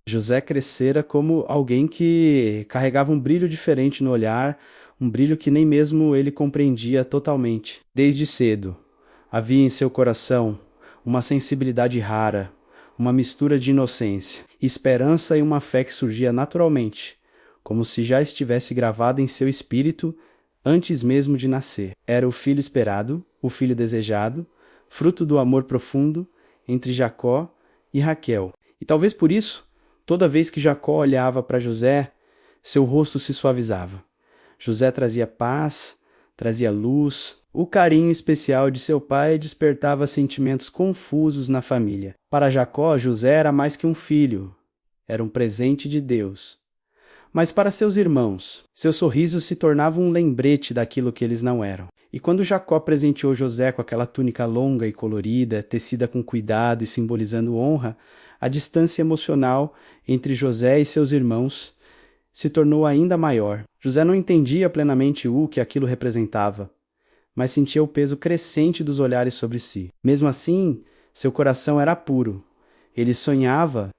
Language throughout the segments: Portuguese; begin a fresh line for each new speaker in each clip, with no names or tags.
José crescera como alguém que carregava um brilho diferente no olhar, um brilho que nem mesmo ele compreendia totalmente. Desde cedo, havia em seu coração uma sensibilidade rara, uma mistura de inocência, esperança e uma fé que surgia naturalmente, como se já estivesse gravada em seu espírito antes mesmo de nascer. Era o filho esperado, o filho desejado, fruto do amor profundo entre Jacó e Raquel. E talvez por isso, toda vez que Jacó olhava para José, seu rosto se suavizava. José trazia paz, trazia luz. O carinho especial de seu pai despertava sentimentos confusos na família. Para Jacó, José era mais que um filho, era um presente de Deus. Mas para seus irmãos, seu sorriso se tornava um lembrete daquilo que eles não eram. E quando Jacó presenteou José com aquela túnica longa e colorida, tecida com cuidado e simbolizando honra, a distância emocional entre José e seus irmãos se tornou ainda maior. José não entendia plenamente o que aquilo representava, mas sentia o peso crescente dos olhares sobre si. Mesmo assim, seu coração era puro. Ele sonhava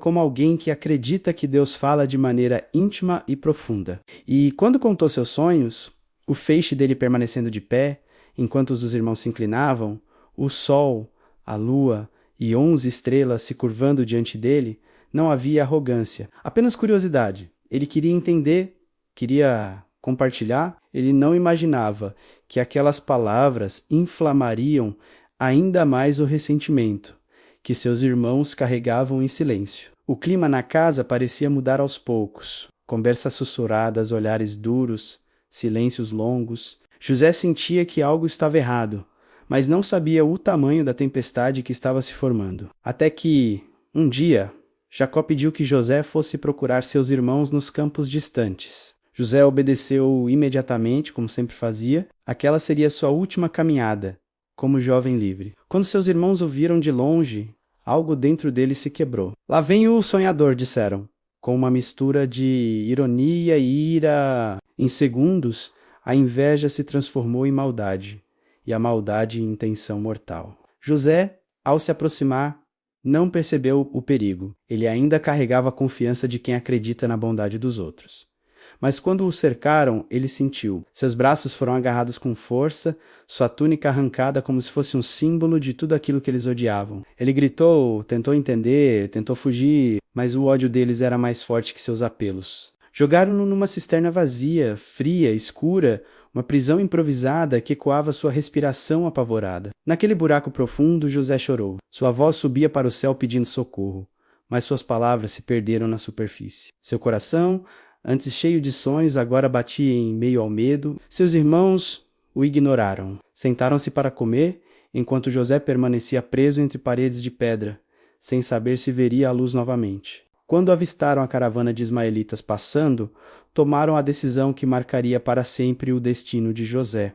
como alguém que acredita que Deus fala de maneira íntima e profunda. E quando contou seus sonhos, o feixe dele permanecendo de pé, enquanto os dos irmãos se inclinavam, o sol, a lua e 11 estrelas se curvando diante dele, não havia arrogância, apenas curiosidade. Ele queria entender, queria compartilhar. Ele não imaginava que aquelas palavras inflamariam ainda mais o ressentimento que seus irmãos carregavam em silêncio. O clima na casa parecia mudar aos poucos. Conversas sussurradas, olhares duros, silêncios longos. José sentia que algo estava errado, mas não sabia o tamanho da tempestade que estava se formando. Até que, um dia, Jacó pediu que José fosse procurar seus irmãos nos campos distantes. José obedeceu imediatamente, como sempre fazia. Aquela seria sua última caminhada como jovem livre. Quando seus irmãos o viram de longe, algo dentro dele se quebrou. Lá vem o sonhador, disseram, com uma mistura de ironia e ira. Em segundos, a inveja se transformou em maldade, e a maldade em intenção mortal. José, ao se aproximar, não percebeu o perigo. Ele ainda carregava a confiança de quem acredita na bondade dos outros. Mas quando o cercaram, ele sentiu. Seus braços foram agarrados com força, sua túnica arrancada como se fosse um símbolo de tudo aquilo que eles odiavam. Ele gritou, tentou entender, tentou fugir, mas o ódio deles era mais forte que seus apelos. Jogaram-no numa cisterna vazia, fria, escura, uma prisão improvisada que ecoava sua respiração apavorada. Naquele buraco profundo, José chorou. Sua voz subia para o céu pedindo socorro, mas suas palavras se perderam na superfície. Seu coração, antes cheio de sonhos, agora batia em meio ao medo. Seus irmãos o ignoraram. Sentaram-se para comer, enquanto José permanecia preso entre paredes de pedra, sem saber se veria a luz novamente. Quando avistaram a caravana de ismaelitas passando, tomaram a decisão que marcaria para sempre o destino de José.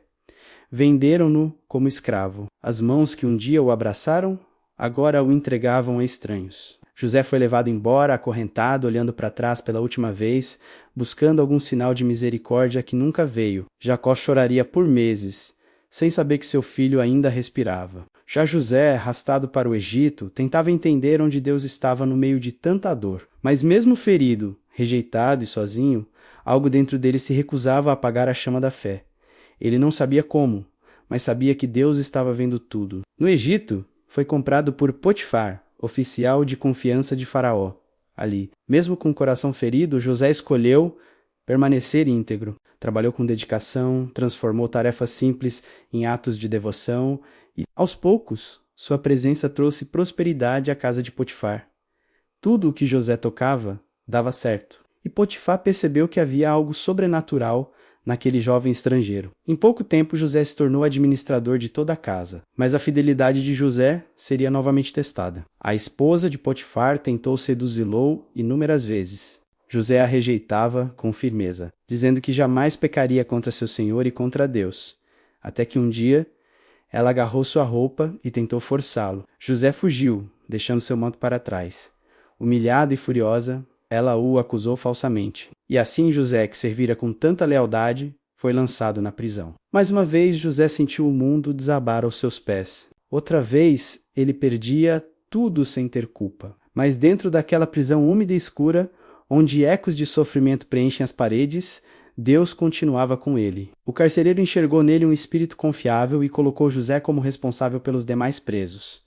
Venderam-no como escravo. As mãos que um dia o abraçaram, agora o entregavam a estranhos. José foi levado embora, acorrentado, olhando para trás pela última vez, buscando algum sinal de misericórdia que nunca veio. Jacó choraria por meses, sem saber que seu filho ainda respirava. Já José, arrastado para o Egito, tentava entender onde Deus estava no meio de tanta dor. Mas mesmo ferido, rejeitado e sozinho, algo dentro dele se recusava a apagar a chama da fé. Ele não sabia como, mas sabia que Deus estava vendo tudo. No Egito, foi comprado por Potifar, oficial de confiança de Faraó. Ali, mesmo com o coração ferido, José escolheu permanecer íntegro. Trabalhou com dedicação, transformou tarefas simples em atos de devoção e, aos poucos, sua presença trouxe prosperidade à casa de Potifar. Tudo o que José tocava dava certo. E Potifar percebeu que havia algo sobrenatural naquele jovem estrangeiro. Em pouco tempo, José se tornou administrador de toda a casa, mas a fidelidade de José seria novamente testada. A esposa de Potifar tentou seduzi-lo inúmeras vezes. José a rejeitava com firmeza, dizendo que jamais pecaria contra seu senhor e contra Deus. Até que um dia, ela agarrou sua roupa e tentou forçá-lo. José fugiu, deixando seu manto para trás. Humilhada e furiosa, ela o acusou falsamente. E assim José, que servira com tanta lealdade, foi lançado na prisão. Mais uma vez, José sentiu o mundo desabar aos seus pés. Outra vez, ele perdia tudo sem ter culpa. Mas dentro daquela prisão úmida e escura, onde ecos de sofrimento preenchem as paredes, Deus continuava com ele. O carcereiro enxergou nele um espírito confiável e colocou José como responsável pelos demais presos.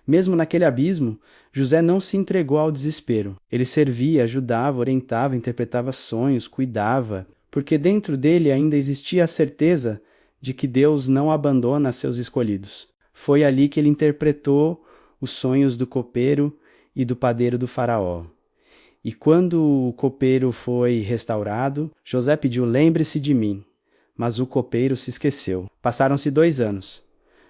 Mesmo naquele abismo, José não se entregou ao desespero. Ele servia, ajudava, orientava, interpretava sonhos, cuidava, porque dentro dele ainda existia a certeza de que Deus não abandona seus escolhidos. Foi ali que ele interpretou os sonhos do copeiro e do padeiro do faraó. E quando o copeiro foi restaurado, José pediu: lembre-se de mim. Mas o copeiro se esqueceu. Passaram-se 2 anos.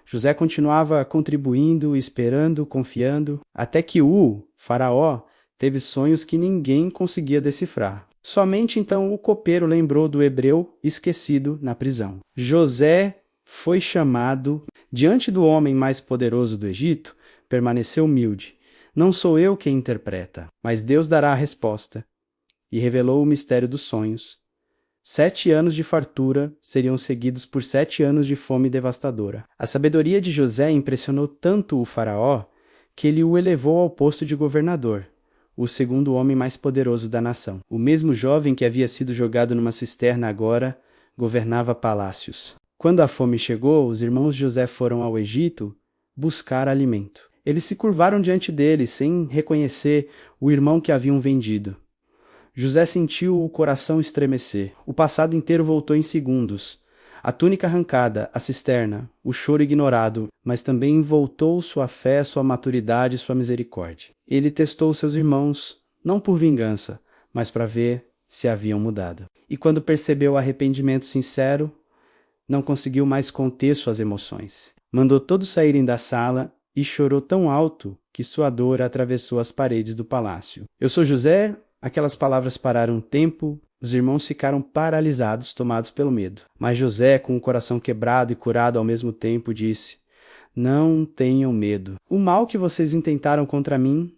José continuava contribuindo, esperando, confiando, até que o faraó teve sonhos que ninguém conseguia decifrar. Somente então o copeiro lembrou do hebreu esquecido na prisão. José foi chamado diante do homem mais poderoso do Egito, permaneceu humilde. Não sou eu quem interpreta, mas Deus dará a resposta. E revelou o mistério dos sonhos. 7 anos de fartura seriam seguidos por 7 anos de fome devastadora. A sabedoria de José impressionou tanto o faraó que ele o elevou ao posto de governador, o segundo homem mais poderoso da nação. O mesmo jovem que havia sido jogado numa cisterna agora governava palácios. Quando a fome chegou, os irmãos de José foram ao Egito buscar alimento. Eles se curvaram diante dele, sem reconhecer o irmão que haviam vendido. José sentiu o coração estremecer. O passado inteiro voltou em segundos. A túnica arrancada, a cisterna, o choro ignorado, mas também voltou sua fé, sua maturidade e sua misericórdia. Ele testou seus irmãos, não por vingança, mas para ver se haviam mudado. E quando percebeu o arrependimento sincero, não conseguiu mais conter suas emoções. Mandou todos saírem da sala e chorou tão alto que sua dor atravessou as paredes do palácio. Eu sou José. Aquelas palavras pararam o tempo, os irmãos ficaram paralisados, tomados pelo medo. Mas José, com o coração quebrado e curado ao mesmo tempo, disse: não tenham medo. O mal que vocês intentaram contra mim,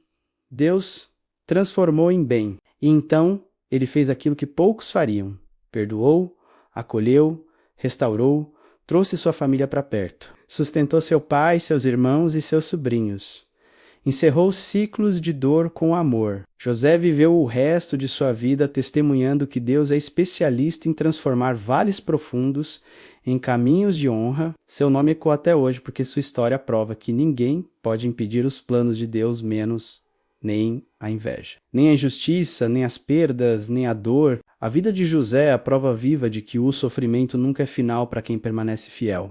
Deus transformou em bem. E então ele fez aquilo que poucos fariam. Perdoou, acolheu, restaurou, trouxe sua família para perto. Sustentou seu pai, seus irmãos e seus sobrinhos. Encerrou ciclos de dor com amor. José viveu o resto de sua vida testemunhando que Deus é especialista em transformar vales profundos em caminhos de honra. Seu nome ecoa até hoje porque sua história prova que ninguém pode impedir os planos de Deus, menos nem a inveja. Nem a injustiça, nem as perdas, nem a dor. A vida de José é a prova viva de que o sofrimento nunca é final para quem permanece fiel.